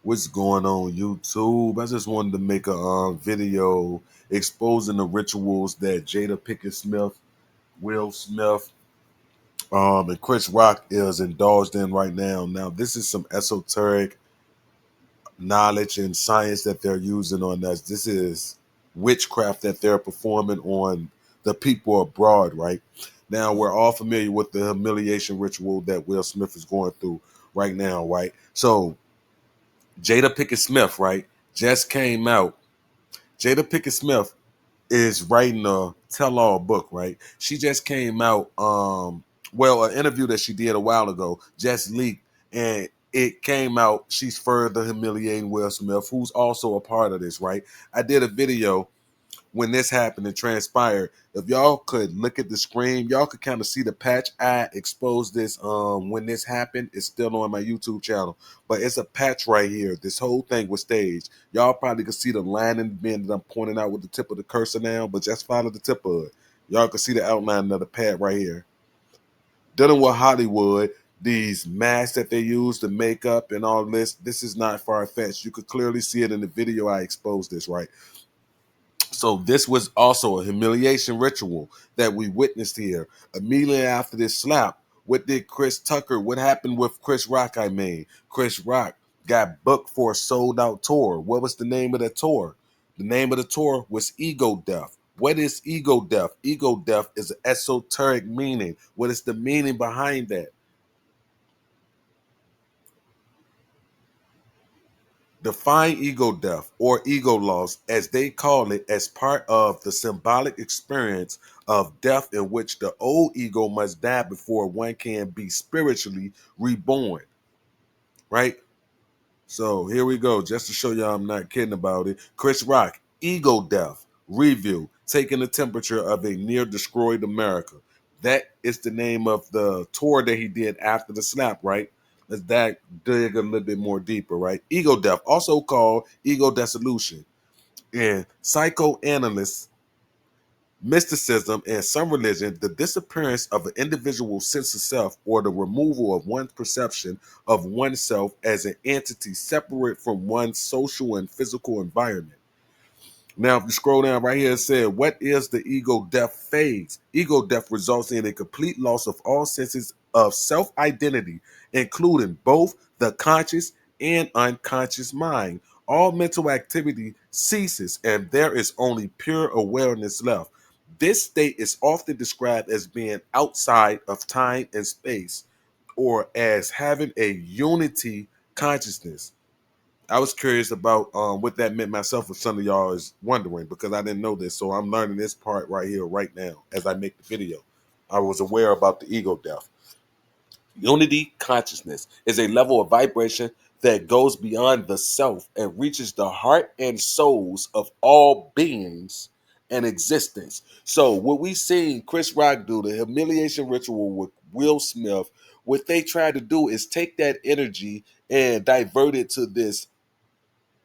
What's going on YouTube? I just wanted to make a video exposing the rituals that Jada Pinkett Smith, Will Smith, and Chris Rock is indulged in right now. Now, this is some esoteric knowledge and science that they're using on us. This is witchcraft that they're performing on the people abroad, right? Now, we're all familiar with the humiliation ritual that Will Smith is going through right now, right? So, Jada Pinkett Smith, right, just came out. Jada Pinkett Smith is writing a tell-all book, right? She just came out, well, an interview that she did a while ago just leaked, and it came out. She's further humiliating Will Smith, who's also a part of this, right? I did a video when this happened and transpired. If y'all could look at the screen, y'all could kind of see the patch. I exposed this when this happened. It's still on my YouTube channel, but it's a patch right here. This whole thing was staged. Y'all probably could see the line and bend that I'm pointing out with the tip of the cursor now, but just follow the tip of it. Y'all can see the outline of the pad right here. Dealing with Hollywood, these masks that they use, the makeup and all this is not far-fetched. You could clearly see it in the video. I exposed this, right? So this was also a humiliation ritual that we witnessed here. Immediately after this slap, what did Chris Tucker, what happened with Chris Rock, I mean? Chris Rock got booked for a sold-out tour. What was the name of the tour? The name of the tour was Ego Death. What is ego death? Ego death is an esoteric meaning. What is the meaning behind that? Define ego death or ego loss, as they call it, as part of the symbolic experience of death in which the old ego must die before one can be spiritually reborn, right? So here we go, just to show y'all I'm not kidding about it. Chris Rock, ego death, review, taking the temperature of a near destroyed America. That is the name of the tour that he did after the slap, right? Let's dig a little bit more deeper, right? Ego death, also called ego dissolution. In psychoanalysis, mysticism, and some religion, the disappearance of an individual's sense of self or the removal of one's perception of oneself as an entity separate from one's social and physical environment. Now, if you scroll down right here, it said, what is the ego death phase? Ego death results in a complete loss of all senses of self identity, including both the conscious and unconscious mind. All mental activity ceases, and there is only pure awareness left. This state is often described as being outside of time and space, or as having a unity consciousness. I was curious about what that meant myself, if some of y'all is wondering, because I didn't know this. So I'm learning this part right here, right now, as I make the video. I was aware about the ego death. Unity consciousness is a level of vibration that goes beyond the self and reaches the heart and souls of all beings and existence. So what we seen Chris Rock do, the humiliation ritual with Will Smith, what they tried to do is take that energy and divert it to this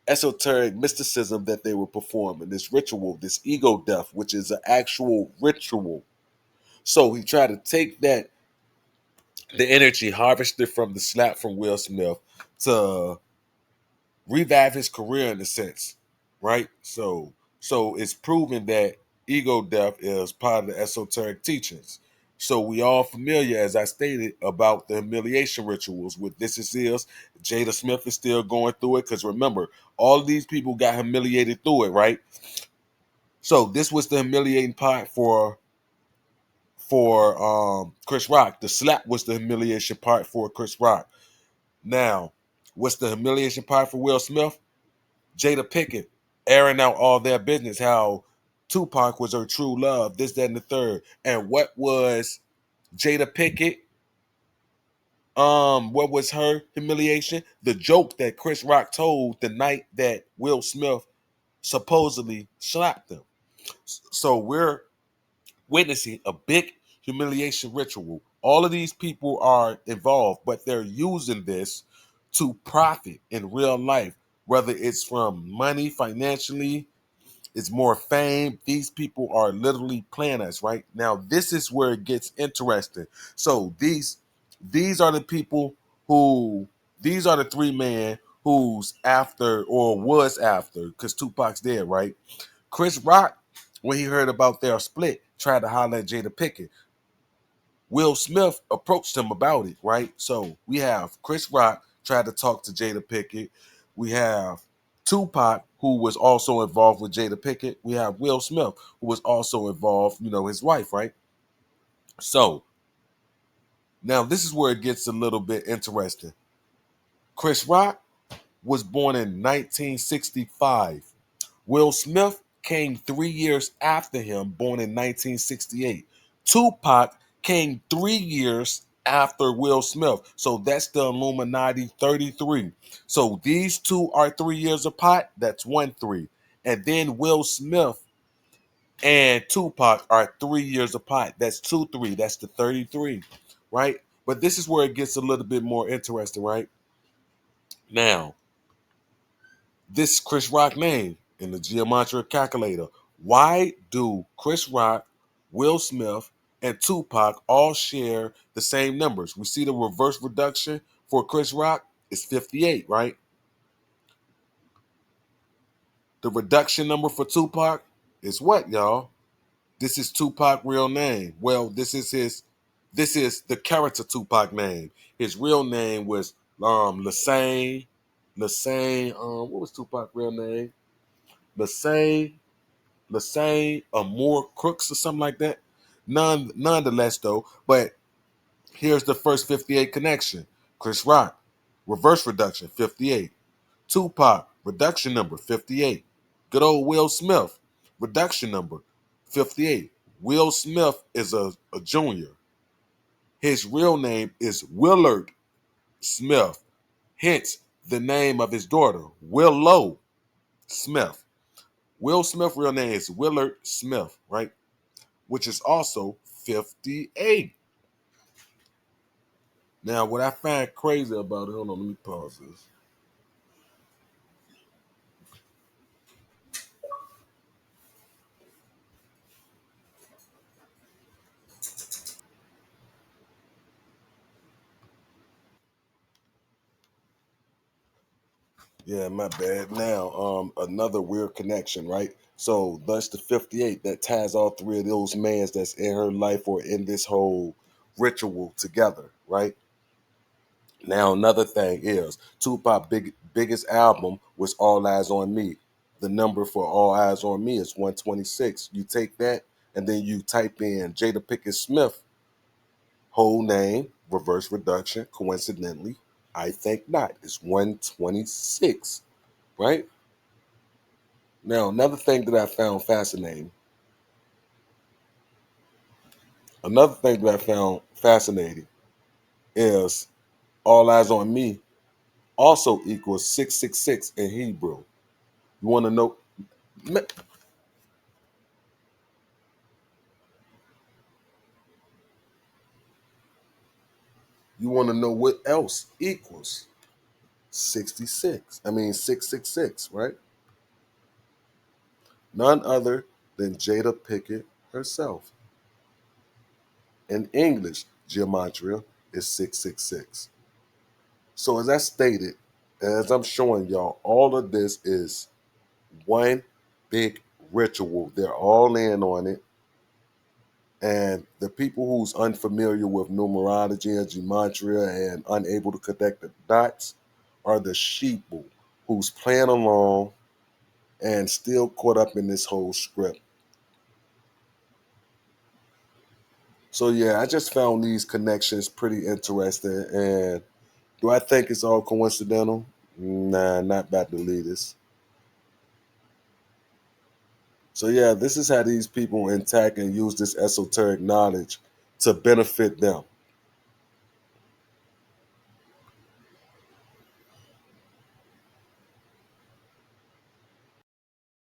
esoteric mysticism that they were performing, this ritual, this ego death, which is an actual ritual. So he tried to take that, the energy harvested from the slap from Will Smith, to revive his career in a sense, right? So it's proven that ego death is part of the esoteric teachings. So we all familiar, as I stated, about the humiliation rituals. With this is Jada Smith is still going through it, because remember, all of these people got humiliated through it, right? So this was the humiliating part for Chris Rock. The slap was the humiliation part for Chris Rock. Now, what's the humiliation part for Will Smith? Jada Pinkett airing out all their business, how Tupac was her true love, this, that, and the third. And what was Jada Pinkett? What was her humiliation? The joke that Chris Rock told the night that Will Smith supposedly slapped him. So we're witnessing a big humiliation ritual. All of these people are involved, but they're using this to profit in real life, whether it's from money, financially, it's more fame. These people are literally playing us right now. This is where it gets interesting. So these are the people who, these are the three men who's after or was after, because Tupac's dead, right? Chris Rock, when he heard about their split, tried to holler at Jada Pickett. Will Smith approached him about it, right? So we have Chris Rock tried to talk to Jada Pickett. We have Tupac, who was also involved with Jada Pickett. We have Will Smith, who was also involved, his wife, right? So now this is where it gets a little bit interesting. Chris Rock was born in 1965. Will Smith came 3 years after him, born in 1968. Tupac came 3 years after Will Smith. So that's the Illuminati 33. So these two are 3 years apart. That's 1 3. And then Will Smith and Tupac are 3 years apart. That's 2 3. That's the 33. Right? But this is where it gets a little bit more interesting, right? Now, this Chris Rock name in the geometry calculator. Why do Chris Rock, Will Smith, and Tupac all share the same numbers? We see the reverse reduction for Chris Rock is 58, right? The reduction number for Tupac is what, y'all? This is Tupac real name. Well, this is the character Tupac name. His real name was Lassane. Lassane, what was Tupac real name? Lassane or more Crooks or something like that. Nonetheless, though, but here's the first 58 connection. Chris Rock, reverse reduction, 58. Tupac, reduction number, 58. Good old Will Smith, reduction number, 58. Will Smith is a junior. His real name is Willard Smith, hence the name of his daughter, Willow Smith. Will Smith real name is Willard Smith, right? Which is also 58. Now, what I find crazy about it, hold on, let me pause this. Yeah, my bad. Now, another weird connection, right? So thus the 58 that ties all three of those mans that's in her life or in this whole ritual together, right? Now, another thing is Tupac biggest album was All Eyes on Me. The number for All Eyes on Me is 126. You take that and then you type in Jada Pickett Smith, whole name, reverse reduction, coincidentally. I think not. It's 126, right? Now, another thing that I found fascinating, is All Eyes on Me also equals 666 in Hebrew. You want to know? You want to know what else equals 66? I mean 666, right? None other than Jada Pickett herself. In English, gematria is 666. So as I stated, as I'm showing y'all, all of this is one big ritual. They're all in on it. And the people who's unfamiliar with numerology and gematria and unable to connect the dots are the sheeple who's playing along and still caught up in this whole script. So yeah, I just found these connections pretty interesting. And do I think it's all coincidental? Nah, not by the leaders. So yeah, this is how these people attack and use this esoteric knowledge to benefit them.